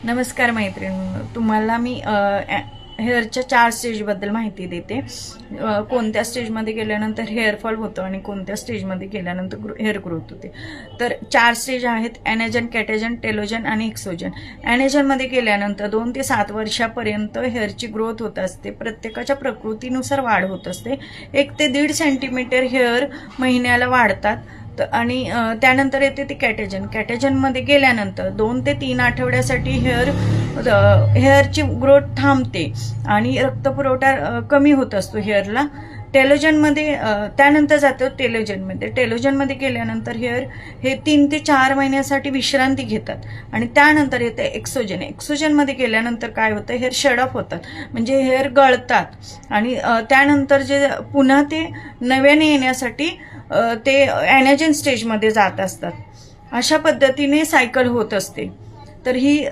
नमस्कार मैत्रिणींनो, तुम्हाला मी हेअरच्या 4 स्टेजबद्दल माहिती देते. कोणत्या स्टेजमध्ये गेल्यानंतर हेअरफॉल होतं आणि कोणत्या स्टेजमध्ये गेल्यानंतर हेअर ग्रोथ होते. तर 4 स्टेज आहेत: ॲनेजन, कॅटेजन, टेलोजन आणि एक्सोजन. ॲनेजनमध्ये गेल्यानंतर 2 ते 7 वर्षापर्यंत हेअरची ग्रोथ होत असते. प्रत्येकाच्या प्रकृतीनुसार वाढ होत असते. 1 ते 1.5 सेंटीमीटर हेअर महिन्याला वाढतात. आणि त्यानंतर येते ती कॅटेजन. कॅटेजनमध्ये गेल्यानंतर 2 ते 3 आठवड्यासाठी हेअरची ग्रोथ थांबते आणि रक्तपुरवठा कमी होत असतो हेअरला. टेलोजनमध्ये त्यानंतर जातो टेलोजनमध्ये. टेलोजनमध्ये गेल्यानंतर हेअर हे 3 ते 4 महिन्यासाठी विश्रांती घेतात आणि त्यानंतर येते एक्सोजन. एक्सोजनमध्ये गेल्यानंतर काय होतं, हेअर शेड ऑफ होतात, म्हणजे हेअर गळतात आणि त्यानंतर जे पुन्हा ते नव्याने येण्यासाठी ते ॲनेजन स्टेजमध्ये जात असतात. अशा पद्धतीने सायकल होत असते. तर ही